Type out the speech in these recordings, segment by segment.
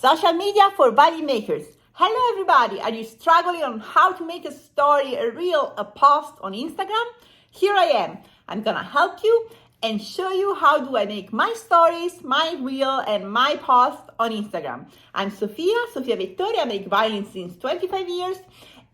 Social media for violin makers. Hello everybody, are you struggling on how to make a story, a reel, a post on Instagram? Here I am. I'm gonna help you and show you how do I make my stories, my reel and my post on Instagram. I'm Sofia Vettori. I make violin since 25 years,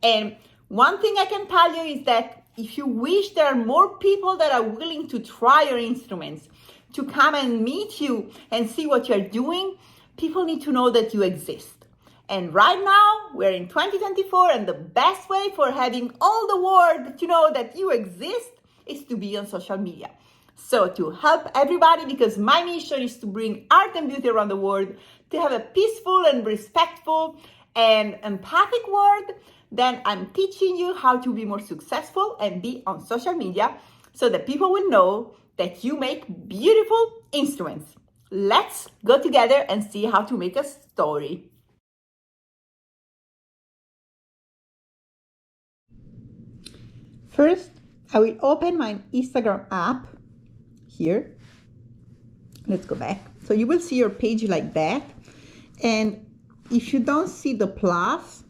and one thing I can tell you is that if you wish there are more people that are willing to try your instruments, to come and meet you and see what you're doing, people need to know that you exist. And right now, we're in 2024, and the best way for having all the world to know that you exist is to be on social media. So to help everybody, because my mission is to bring art and beauty around the world, to have a peaceful and respectful and empathic world, then I'm teaching you how to be more successful and be on social media so that people will know that you make beautiful instruments. Let's go together and see how to make a story. First, I will open my Instagram app here. Let's go back. So you will see your page like that. And if you don't see the plus,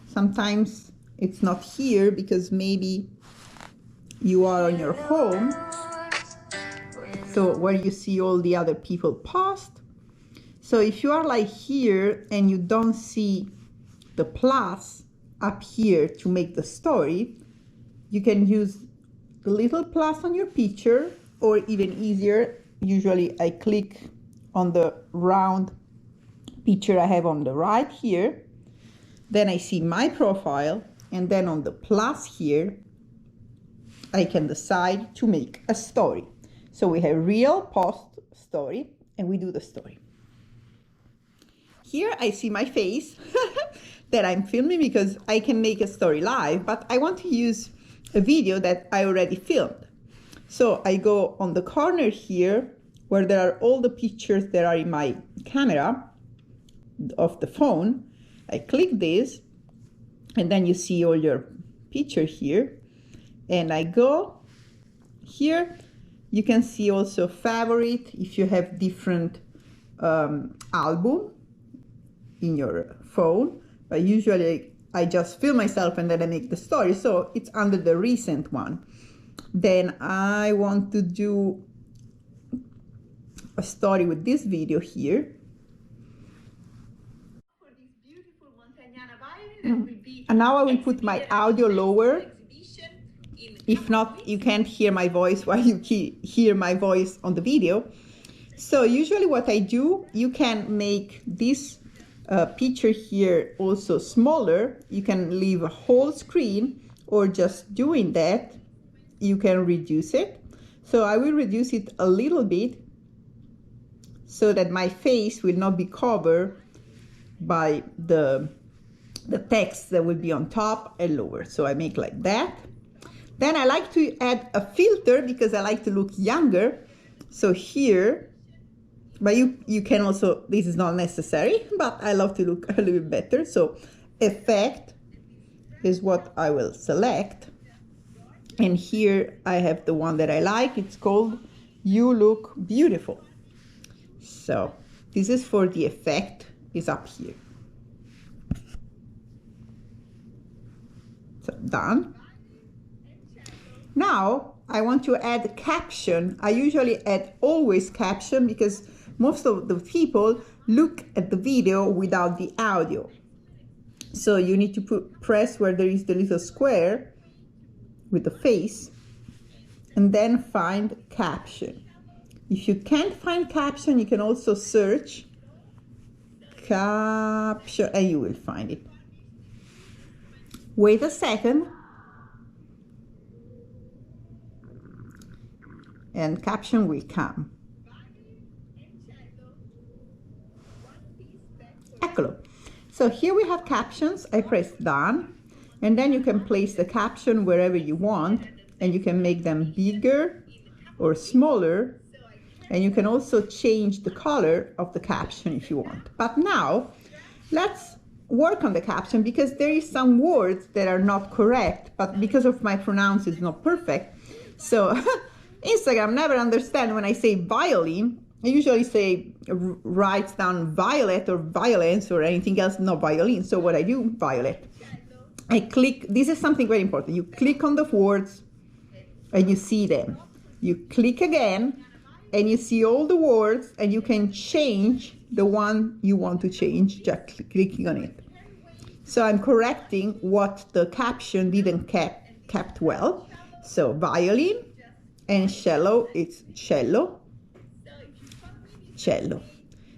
sometimes it's not here because maybe you are on your home. So where you see all the other people post. So if you are like here and you don't see the plus up here to make the story, you can use the little plus on your picture, or even easier, usually I click on the round picture I have on the right here. Then I see my profile, and then on the plus here, I can decide to make a story. So we have reel, post, story, and we do the story. Here I see my face that I'm filming because I can make a story live, but I want to use a video that I already filmed. So I go on the corner here where there are all the pictures that are in my camera of the phone. I click this, and then you see all your picture here. And I go here. You can see also favorite if you have different album in your phone. But usually I just film myself and then I make the story. So it's under the recent one. Then I want to do a story with this video here. For this beautiful Montagnana violin, will be and now I will put my audio lower. If not, you can't hear my voice while you hear my voice on the video. So usually what I do, you can make this picture here also smaller. You can leave a whole screen, or just doing that, you can reduce it. So I will reduce it a little bit so that my face will not be covered by the text that will be on top and lower. So I make like that. Then I like to add a filter because I like to look younger. So here, but you can also, this is not necessary, but I love to look a little bit better. So effect is what I will select. And here I have the one that I like. It's called You Look Beautiful. So this is for the effect, is up here. So done. Now I want to add a caption. I usually add always caption because most of the people look at the video without the audio. So you need to press where there is the little square with the face and then find caption. If you can't find caption, you can also search caption and you will find it. Wait a second. And caption will come. Eccolo. So here we have captions. I press done, and then you can place the caption wherever you want, and you can make them bigger or smaller, and you can also change the color of the caption if you want. But now let's work on the caption because there is some words that are not correct, but because of my pronunciation it's not perfect. So Instagram never understands when I say violin I usually say write down violet or violence or anything else, not violin. So what I do, violet. I click, this is something very important. You click on the words and you see them. You click again and you see all the words, and you can change the one you want to change just clicking on it. So I'm correcting what the caption didn't kept well. So violin and cello, it's cello, cello.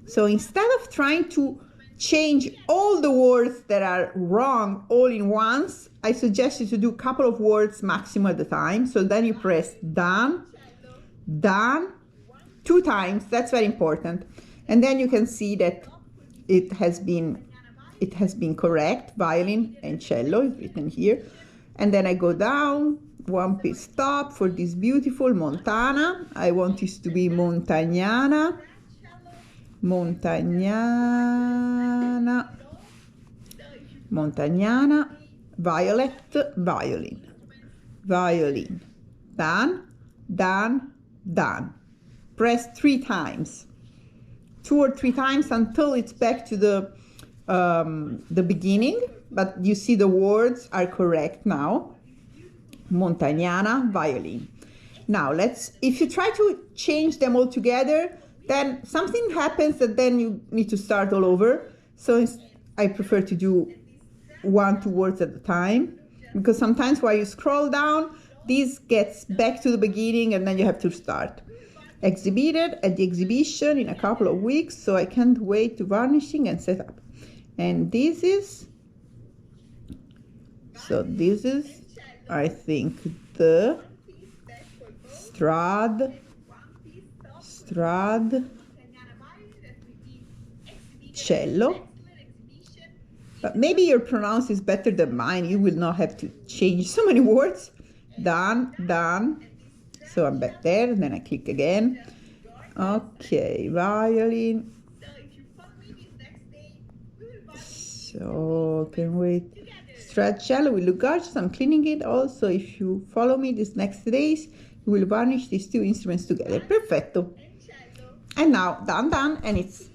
So instead of trying to change all the words that are wrong all in once, I suggest you to do a couple of words maximum at a time. So then you press done, done, 2 times. That's very important. And then you can see that it has been correct. Violin and cello is written here. And then I go down, 1 piece stop for this beautiful Montana. I want this to be Montagnana, Montagnana, Montagnana, violet, violin, violin, done, done, done. Press 3 times, 2 or 3 times until it's back to the beginning, but you see the words are correct now. Montagnana, violin. Now if you try to change them all together, then something happens that then you need to start all over. So I prefer to do 1, 2 words at a time, because sometimes while you scroll down, this gets back to the beginning and then you have to start. Exhibited at the exhibition in a couple of weeks, so I can't wait to varnishing and set up. And this is, I think, the Strad, cello. But maybe your pronounce is better than mine. You will not have to change so many words. Done, done. So I'm back there, and then I click again. Okay, violin. So can wait. Cello will look gorgeous. I'm cleaning it. Also, if you follow me these next days, you will varnish these 2 instruments together. Perfetto. And now done, done, and it's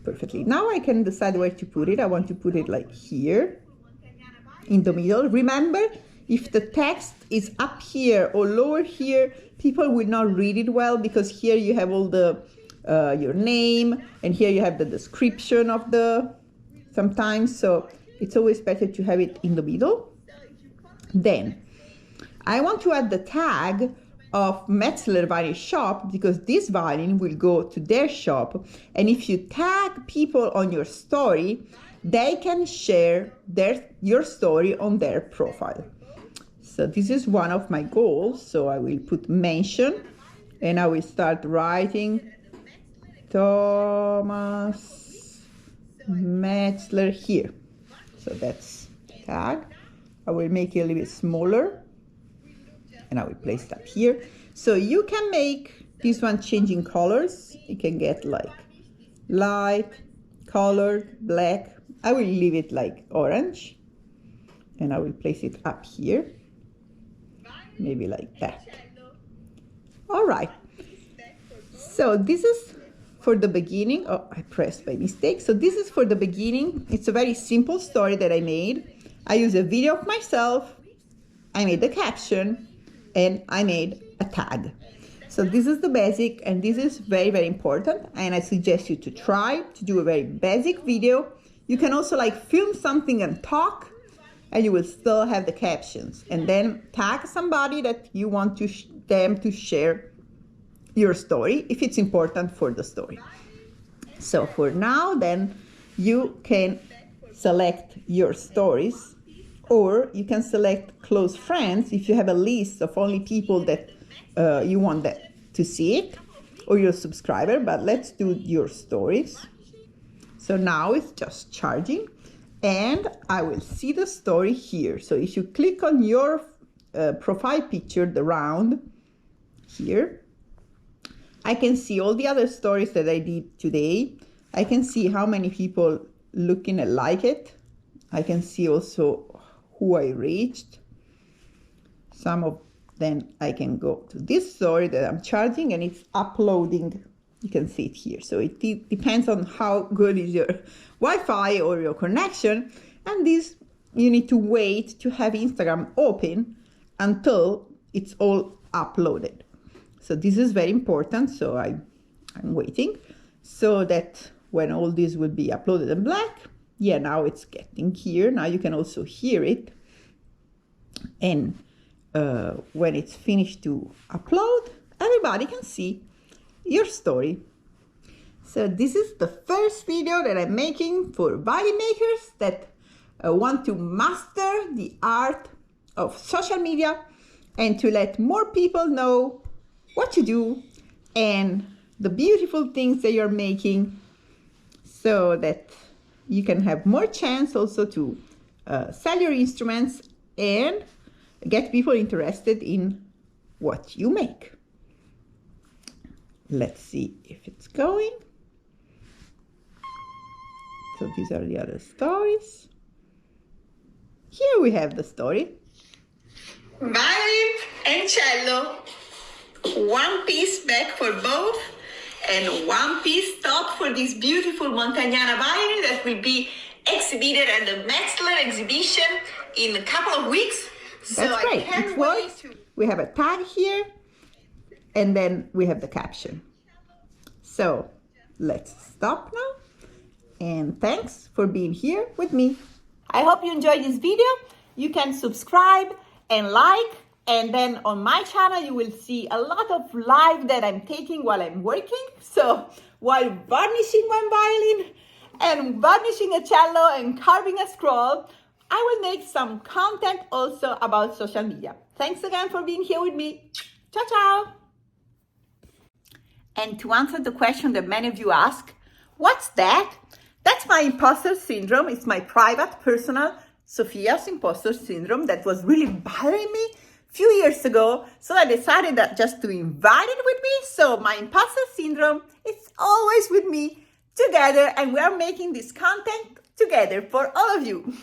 perfectly. Now I can decide where to put it. I want to put it like here, in the middle. Remember, if the text is up here or lower here, people will not read it well, because here you have all the your name, and here you have the description of the sometimes. So it's always better to have it in the middle. Then I want to add the tag of Metzler Violin Shop, because this violin will go to their shop, and if you tag people on your story, they can share your story on their profile. So this is one of my goals. So I will put mention, and I will start writing Thomas Metzler here. So that's the tag. I will make it a little bit smaller, and I will place it up here. So you can make this one changing colors. You can get like light, colored, black. I will leave it like orange, and I will place it up here, maybe like that. All right. So this is for the beginning. Oh, I pressed by mistake. So this is for the beginning. It's a very simple story that I made. I used a video of myself. I made the caption, and I made a tag. So this is the basic, and this is very, very important. And I suggest you to try to do a very basic video. You can also like film something and talk, and you will still have the captions. And then tag somebody that you want them to share your story, if it's important for the story. So for now, then you can select your stories, or you can select close friends if you have a list of only people that you want to see it, or your subscriber. But let's do your stories. So now it's just charging, and I will see the story here. So if you click on your profile picture, the round here, I can see all the other stories that I did today. I can see how many people looking and like it. I can see also who I reached. Some of them I can go to this story that I'm charging, and it's uploading You can see it here. So it depends on how good is your Wi-Fi or your connection. And this, you need to wait to have Instagram open until it's all uploaded. So this is very important. So I'm waiting so that when all this will be uploaded in black, yeah, now it's getting here. Now you can also hear it. And when it's finished to upload, everybody can see your story. So this is the first video that I'm making for violin makers that want to master the art of social media and to let more people know what you do and the beautiful things that you're making, so that you can have more chance also to sell your instruments and get people interested in what you make. Let's see if it's going. So these are the other stories. Here we have the story. Violin and cello. One piece back for both and one piece top for this beautiful Montagnana violin that will be exhibited at the Metzler exhibition in a couple of weeks. So that's great. It works. We have a tag here, and then we have the caption. So let's stop now, and thanks for being here with me. I hope you enjoyed this video. You can subscribe and like, and then on my channel you will see a lot of live that I'm taking while I'm working. So while varnishing one violin and varnishing a cello and carving a scroll, I will make some content also about social media. Thanks again for being here with me. Ciao, ciao. And to answer the question that many of you ask, what's that? That's my imposter syndrome. It's my private, personal Sofia's imposter syndrome that was really bothering me a few years ago. So I decided that just to invite it with me. So my imposter syndrome is always with me together, and we are making this content together for all of you.